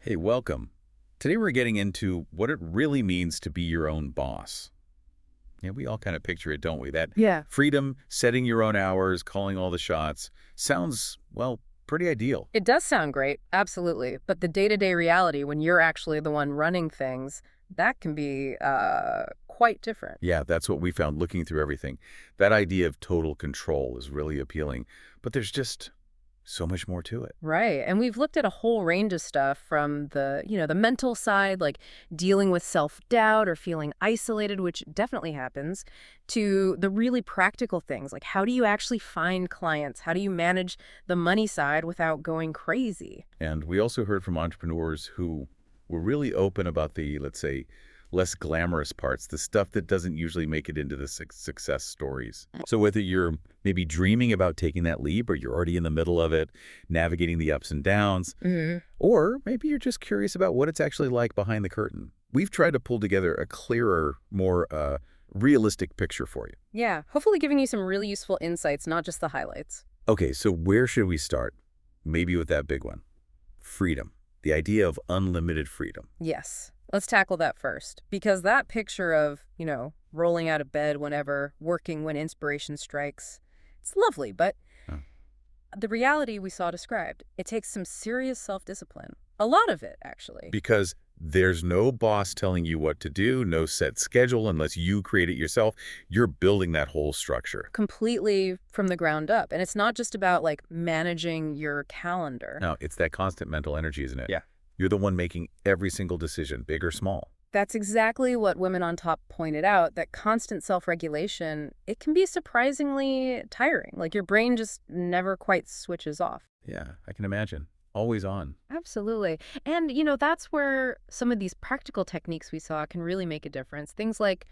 Hey, welcome. Today we're getting into what it really means to be your own boss. Yeah, we all kind of picture it, don't we? That Yeah. freedom, setting your own hours, calling all the shots, sounds, well, pretty ideal. It does sound great, absolutely. But the day-to-day reality, when you're actually the one running things, that can be quite different. Yeah, that's what we found looking through everything. That idea of total control is really appealing, but there's just so much more to it. Right. And we've looked at a whole range of stuff from the mental side, like dealing with self-doubt or feeling isolated, which definitely happens, to the really practical things, like how do you actually find clients? How do you manage the money side without going crazy? And we also heard from entrepreneurs who were really open about the, let's say, less glamorous parts, the stuff that doesn't usually make it into the success stories. So whether you're maybe dreaming about taking that leap or you're already in the middle of it, navigating the ups and downs, or maybe you're just curious about what it's actually like behind the curtain, we've tried to pull together a clearer, more realistic picture for you. Yeah, hopefully giving you some really useful insights, not just the highlights. Okay, so where should we start? Maybe with that big one, freedom, the idea of unlimited freedom. Yes. Let's tackle that first, because that picture of, rolling out of bed whenever, working when inspiration strikes, it's lovely, but Huh. the reality we saw described, it takes some serious self-discipline. A lot of it, actually. Because there's no boss telling you what to do, no set schedule unless you create it yourself. You're building that whole structure. Completely from the ground up. And it's not just about, like, managing your calendar. Now, it's that constant mental energy, isn't it? Yeah. You're the one making every single decision, big or small. That's exactly what Women on Top pointed out, that constant self-regulation, it can be surprisingly tiring. Like your brain just never quite switches off. Yeah, I can imagine. Always on. Absolutely. And, that's where some of these practical techniques we saw can really make a difference. Things like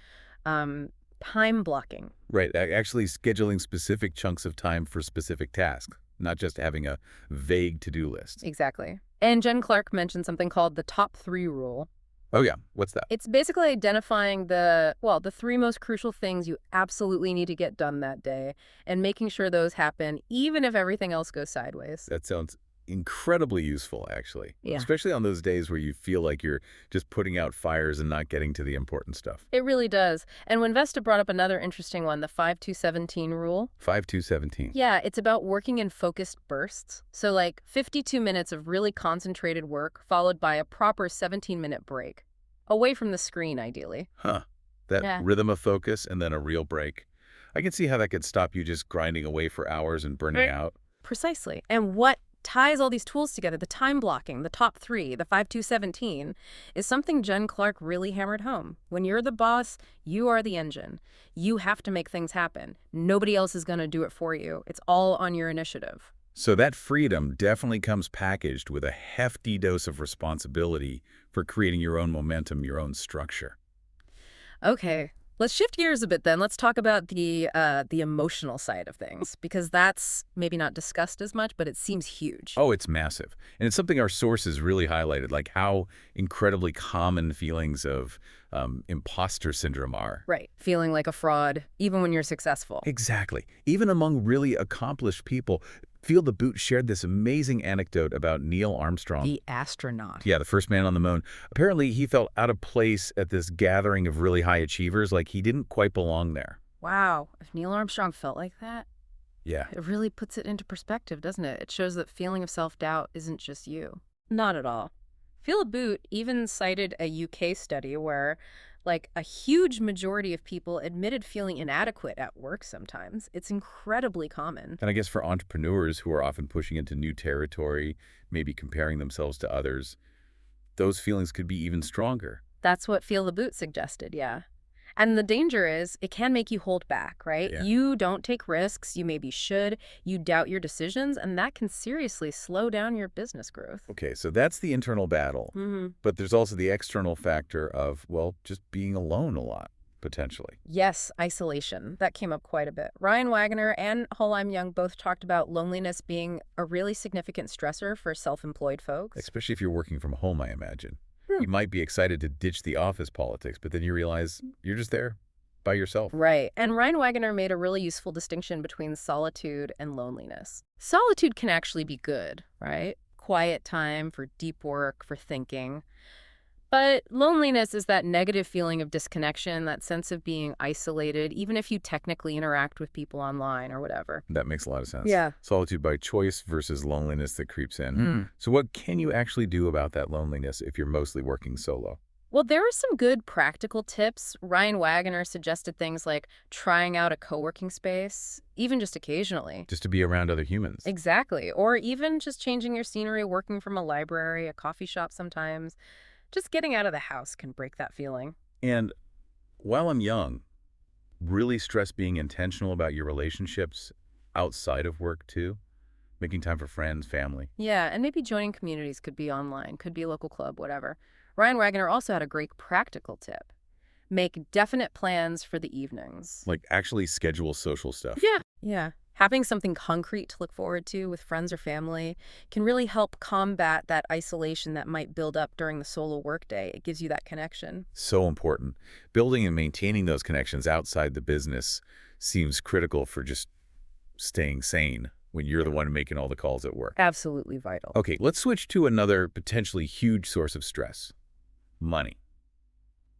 time blocking. Right, actually scheduling specific chunks of time for specific tasks, not just having a vague to-do list. Exactly. And Jen Clark mentioned something called the top 3 rule. Oh yeah, what's that? It's basically identifying the 3 most crucial things you absolutely need to get done that day and making sure those happen even if everything else goes sideways. That sounds incredibly useful, actually. Yeah. Especially on those days where you feel like you're just putting out fires and not getting to the important stuff. It really does. And when Vesta brought up another interesting one, the 5-2-17 rule. 5217. Yeah, it's about working in focused bursts. So like 52 minutes of really concentrated work followed by a proper 17-minute break. Away from the screen, ideally. Huh. That Yeah. rhythm of focus and then a real break. I can see how that could stop you just grinding away for hours and burning Right. out. Precisely. And what ties all these tools together, the time blocking, the top 3, the 5-2-17, is something Jen Clark really hammered home. When you're the boss, you are the engine. You have to make things happen. Nobody else is going to do it for you. It's all on your initiative. So that freedom definitely comes packaged with a hefty dose of responsibility for creating your own momentum, your own structure. Okay, let's shift gears a bit then. Let's talk about the emotional side of things, because that's maybe not discussed as much, but it seems huge. Oh, it's massive. And it's something our sources really highlighted, like how incredibly common feelings of imposter syndrome are. Right, feeling like a fraud, even when you're successful. Exactly. Even among really accomplished people. Feel the Boot shared this amazing anecdote about Neil Armstrong. The astronaut. Yeah, the first man on the moon. Apparently, he felt out of place at this gathering of really high achievers, like he didn't quite belong there. Wow, if Neil Armstrong felt like that, Yeah. it really puts it into perspective, doesn't it? It shows that feeling of self-doubt isn't just you. Not at all. Feel a Boot even cited a UK study where, like, a huge majority of people admitted feeling inadequate at work sometimes. It's incredibly common. And I guess for entrepreneurs who are often pushing into new territory, maybe comparing themselves to others, those feelings could be even stronger. That's what Feel the Boot suggested, yeah. And the danger is it can make you hold back, right? Yeah. You don't take risks, you maybe should, you doubt your decisions, and that can seriously slow down your business growth. Okay, so that's the internal battle. But there's also the external factor of, well, just being alone a lot, potentially. Yes, isolation. That came up quite a bit. Ryan Wagner and Holheim Young both talked about loneliness being a really significant stressor for self-employed folks. Especially if you're working from home, I imagine. Hmm. You might be excited to ditch the office politics, but then you realize you're just there by yourself. Right. And Ryan Wagner made a really useful distinction between solitude and loneliness. Solitude can actually be good, right? quiet time for deep work, for thinking. But loneliness is that negative feeling of disconnection, that sense of being isolated, even if you technically interact with people online or whatever. That makes a lot of sense. Yeah. Solitude by choice versus loneliness that creeps in. So what can you actually do about that loneliness if you're mostly working solo? Well, there are some good practical tips. Ryan Wagner suggested things like trying out a co-working space, even just occasionally. Just to be around other humans. Exactly. Or even just changing your scenery, working from a library, a coffee shop sometimes. Just getting out of the house can break that feeling. And while I'm young, really stress being intentional about your relationships outside of work too. Making time for friends, family. Yeah, and maybe joining communities could be online, could be a local club, whatever. Ryan Wagner also had a great practical tip. Make definite plans for the evenings. Like actually schedule social stuff. Yeah. Yeah. Having something concrete to look forward to with friends or family can really help combat that isolation that might build up during the solo workday. It gives you that connection. So important. Building and maintaining those connections outside the business seems critical for just staying sane when you're the one making all the calls at work. Absolutely vital. Okay, let's switch to another potentially huge source of stress. Money.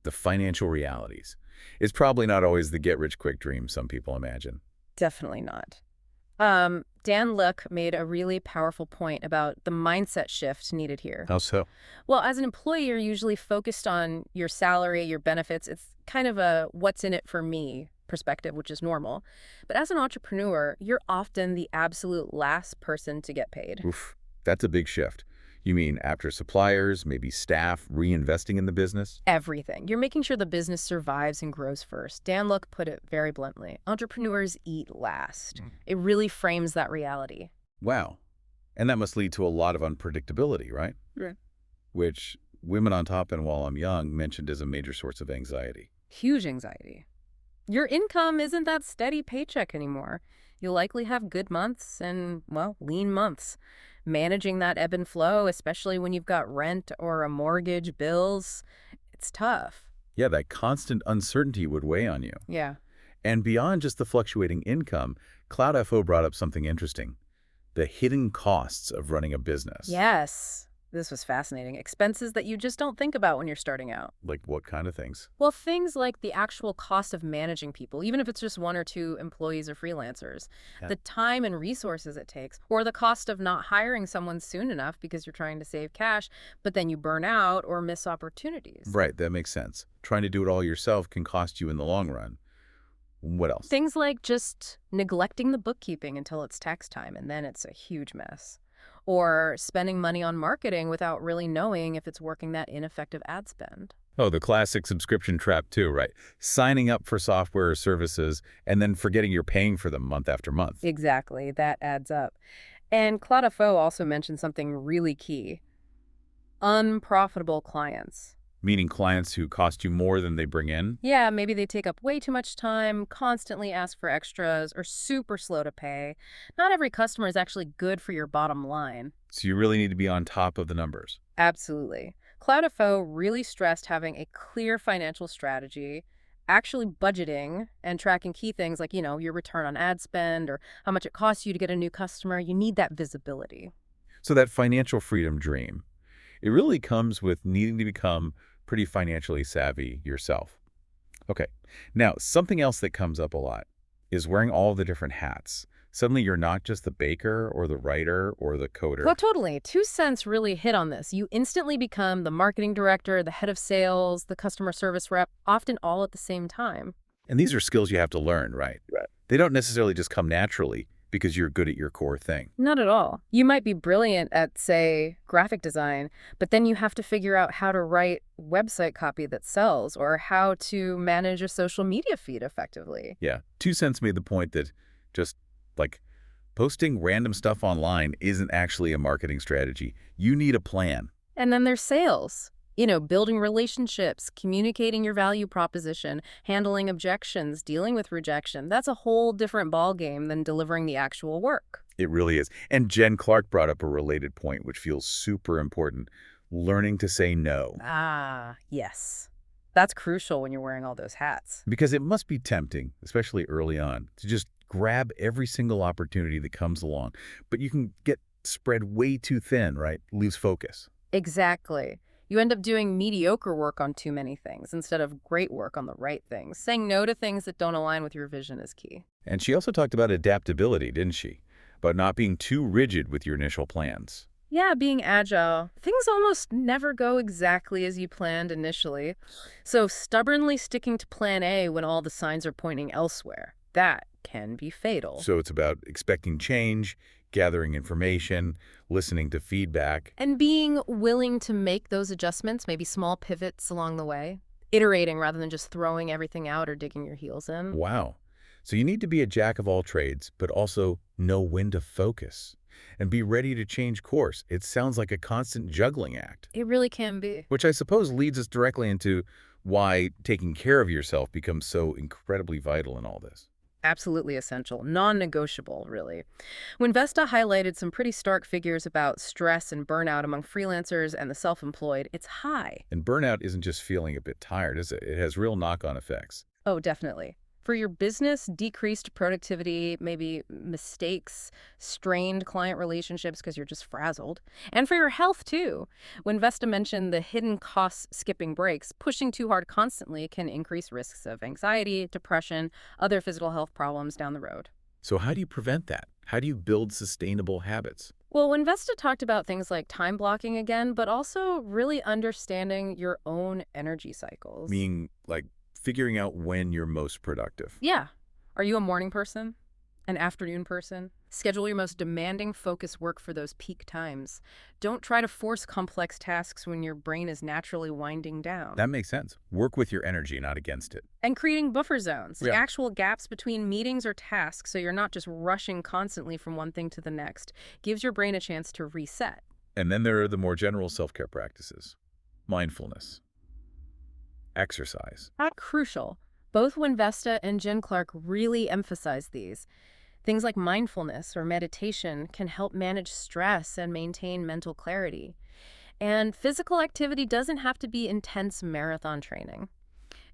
The financial realities. It's probably not always the get-rich-quick dream some people imagine. Definitely not. Dan Luck made a really powerful point about the mindset shift needed here. How so? Well, as an employee, you're usually focused on your salary, your benefits. It's kind of a what's in it for me perspective, which is normal. But as an entrepreneur, you're often the absolute last person to get paid. Oof, that's a big shift. You mean after suppliers, maybe staff, reinvesting in the business? Everything. You're making sure the business survives and grows first. Dan Luck put it very bluntly. Entrepreneurs eat last. It really frames that reality. Wow. And that must lead to a lot of unpredictability, right? Right. Which Women on Top and While I'm Young mentioned as a major source of anxiety. Huge anxiety. Your income isn't that steady paycheck anymore. You'll likely have good months and, well, lean months. Managing that ebb and flow, especially when you've got rent or a mortgage, bills, it's tough. Yeah, that constant uncertainty would weigh on you. Yeah. And beyond just the fluctuating income, CloudFO brought up something interesting. The hidden costs of running a business. Yes. This was fascinating. Expenses that you just don't think about when you're starting out. Like what kind of things? Well, things like the actual cost of managing people, even if it's just one or two employees or freelancers, Yeah. the time and resources it takes, or the cost of not hiring someone soon enough because you're trying to save cash, but then you burn out or miss opportunities. Right, that makes sense. Trying to do it all yourself can cost you in the long run. What else? Things like just neglecting the bookkeeping until it's tax time, and then it's a huge mess. Or spending money on marketing without really knowing if it's working that ineffective ad spend. Oh, the classic subscription trap too, right? Signing up for software or services and then forgetting you're paying for them month after month. Exactly, that adds up. And CloudFO also mentioned something really key. Unprofitable clients. Meaning clients who cost you more than they bring in? Yeah, maybe they take up way too much time, constantly ask for extras, or super slow to pay. Not every customer is actually good for your bottom line. So you really need to be on top of the numbers. Absolutely. CloudFO really stressed having a clear financial strategy, actually budgeting and tracking key things like, your return on ad spend or how much it costs you to get a new customer. You need that visibility. So that financial freedom dream, it really comes with needing to become pretty financially savvy yourself. Okay, now something else that comes up a lot is wearing all the different hats. Suddenly you're not just the baker or the writer or the coder. Well, totally. 2 Cents really hit on this. You instantly become the marketing director, the head of sales, the customer service rep, often all at the same time. And these are skills you have to learn, right? Right. They don't necessarily just come naturally because you're good at your core thing. Not at all. You might be brilliant at, say, graphic design, but then you have to figure out how to write website copy that sells or how to manage a social media feed effectively. Yeah. 2 Cents made the point that just like posting random stuff online isn't actually a marketing strategy. You need a plan. And then there's sales. Building relationships, communicating your value proposition, handling objections, dealing with rejection. That's a whole different ballgame than delivering the actual work. It really is. And Jen Clark brought up a related point, which feels super important. Learning to say no. Ah, yes. That's crucial when you're wearing all those hats. Because it must be tempting, especially early on, to just grab every single opportunity that comes along. But you can get spread way too thin, right? Lose focus. Exactly. You end up doing mediocre work on too many things instead of great work on the right things. Saying no to things that don't align with your vision is key. And she also talked about adaptability, didn't she? About not being too rigid with your initial plans. Yeah, being agile. Things almost never go exactly as you planned initially. So stubbornly sticking to plan A when all the signs are pointing elsewhere, that can be fatal. So it's about expecting change, gathering information, listening to feedback. And being willing to make those adjustments, maybe small pivots along the way, iterating rather than just throwing everything out or digging your heels in. Wow. So you need to be a jack of all trades, but also know when to focus and be ready to change course. It sounds like a constant juggling act, It really can be. which I suppose leads us directly into why taking care of yourself becomes so incredibly vital in all this. Absolutely essential, non-negotiable, really. When Vesta highlighted some pretty stark figures about stress and burnout among freelancers and the self-employed, it's high. And burnout isn't just feeling a bit tired, is it? It has real knock-on effects. Oh, definitely. For your business, decreased productivity, maybe mistakes, strained client relationships because you're just frazzled. And for your health, too. When Vesta mentioned the hidden costs skipping breaks, pushing too hard constantly can increase risks of anxiety, depression, other physical health problems down the road. So how do you prevent that? How do you build sustainable habits? Well, when Vesta talked about things like time blocking again, but also really understanding your own energy cycles. Meaning, like, figuring out when you're most productive. Yeah. Are you a morning person? An afternoon person? Schedule your most demanding focus work for those peak times. Don't try to force complex tasks when your brain is naturally winding down. That makes sense. Work with your energy, not against it. And creating buffer zones, Yeah. actual gaps between meetings or tasks so you're not just rushing constantly from one thing to the next, gives your brain a chance to reset. And then there are the more general self-care practices. Mindfulness. Exercise. Crucial. Both when Vesta and Jen Clark really emphasize these. Things like mindfulness or meditation can help manage stress and maintain mental clarity. And physical activity doesn't have to be intense marathon training.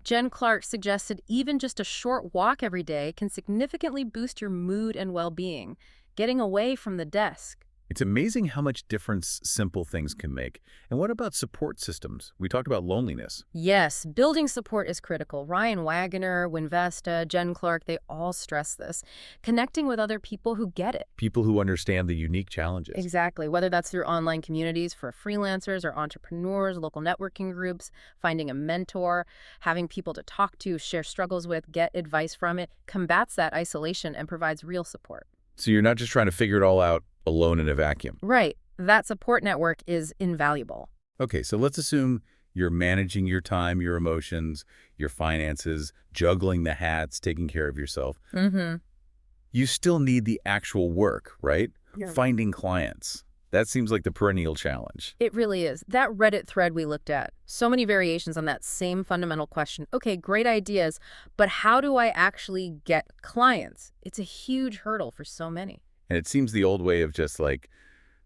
Jen Clark suggested even just a short walk every day can significantly boost your mood and well-being, getting away from the desk. It's amazing how much difference simple things can make. And what about support systems? We talked about loneliness. Yes, building support is critical. Ryan Wagoner, Winvesta, Jen Clark, they all stress this. Connecting with other people who get it. People who understand the unique challenges. Exactly, whether that's through online communities for freelancers or entrepreneurs, local networking groups, finding a mentor, having people to talk to, share struggles with, get advice from it, combats that isolation and provides real support. So you're not just trying to figure it all out alone in a vacuum. Right. That support network is invaluable. Okay, so let's assume you're managing your time, your emotions, your finances, juggling the hats, taking care of yourself. Mm-hmm. You still need the actual work, right? Yeah. Finding clients. That seems like the perennial challenge. It really is. That Reddit thread we looked at, so many variations on that same fundamental question. Okay, great ideas, but how do I actually get clients? It's a huge hurdle for so many. And it seems the old way of just like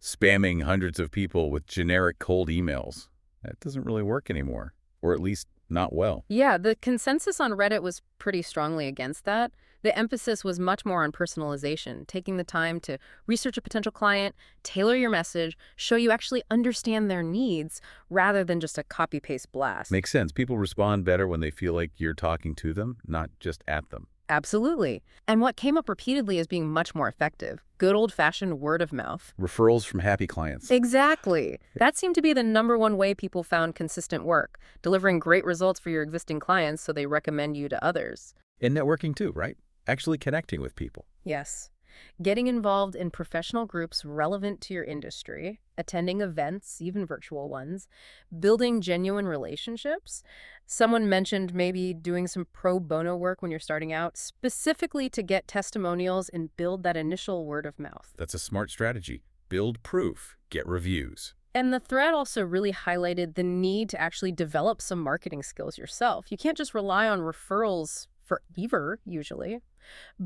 spamming hundreds of people with generic cold emails. That doesn't really work anymore, or at least not well. Yeah, the consensus on Reddit was pretty strongly against that. The emphasis was much more on personalization, taking the time to research a potential client, tailor your message, show you actually understand their needs, rather than just a copy-paste blast. Makes sense. People respond better when they feel like you're talking to them, not just at them. Absolutely. And what came up repeatedly as being much more effective, good old-fashioned word of mouth. Referrals from happy clients. Exactly. That seemed to be the #1 way people found consistent work, delivering great results for your existing clients so they recommend you to others. In networking too, right? Actually connecting with people. Yes. Getting involved in professional groups relevant to your industry, attending events, even virtual ones, building genuine relationships. Someone mentioned maybe doing some pro bono work when you're starting out, specifically to get testimonials and build that initial word of mouth. That's a smart strategy. Build proof, get reviews. And the thread also really highlighted the need to actually develop some marketing skills yourself. You can't just rely on referrals forever, usually.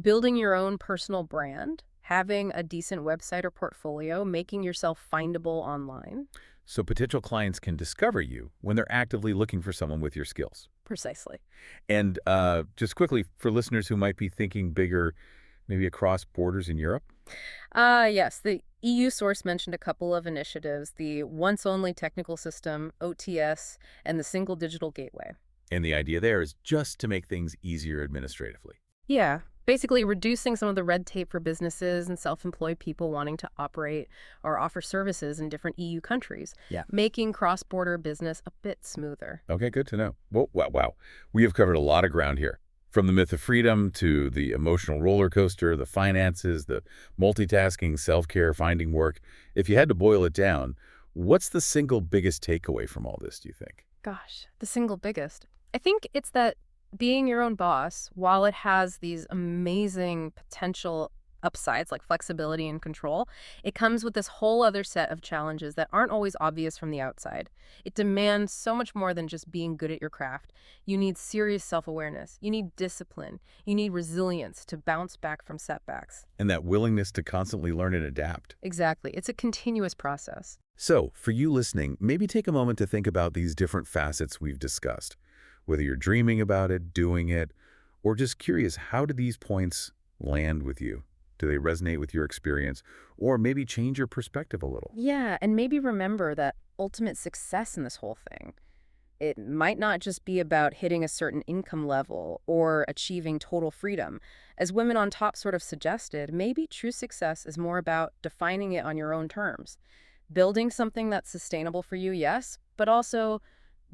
Building your own personal brand, having a decent website or portfolio, making yourself findable online. So potential clients can discover you when they're actively looking for someone with your skills. Precisely. And just quickly, for listeners who might be thinking bigger, maybe across borders in Europe? Yes, the EU source mentioned a couple of initiatives, the Once Only Technical System, OTS, and the Single Digital Gateway. And the idea there is just to make things easier administratively. Yeah, basically reducing some of the red tape for businesses and self-employed people wanting to operate or offer services in different EU countries, Yeah. making cross-border business a bit smoother. Okay, good to know. Whoa, wow, wow. We have covered a lot of ground here. From the myth of freedom to the emotional roller coaster, the finances, the multitasking, self-care, finding work. If you had to boil it down, what's the single biggest takeaway from all this, do you think? Gosh, the single biggest. I think it's that being your own boss, while it has these amazing potential upsides like flexibility and control, it comes with this whole other set of challenges that aren't always obvious from the outside. It demands so much more than just being good at your craft. You need serious self-awareness. You need discipline. You need resilience to bounce back from setbacks. And that willingness to constantly learn and adapt. Exactly. It's a continuous process. So, for you listening, maybe take a moment to think about these different facets we've discussed. Whether you're dreaming about it, doing it, or just curious, how do these points land with you? Do they resonate with your experience? Or maybe change your perspective a little? Yeah, and maybe remember that ultimate success in this whole thing. It might not just be about hitting a certain income level or achieving total freedom. As Women on Top sort of suggested, maybe true success is more about defining it on your own terms. Building something that's sustainable for you, yes, but also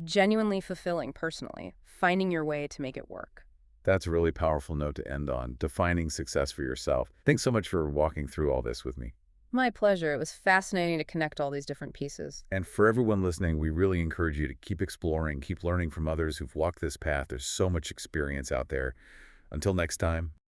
genuinely fulfilling personally, finding your way to make it work. That's a really powerful note to end on, defining success for yourself. Thanks so much for walking through all this with me. My pleasure. It was fascinating to connect all these different pieces. And for everyone listening, we really encourage you to keep exploring, keep learning from others who've walked this path. There's so much experience out there. Until next time,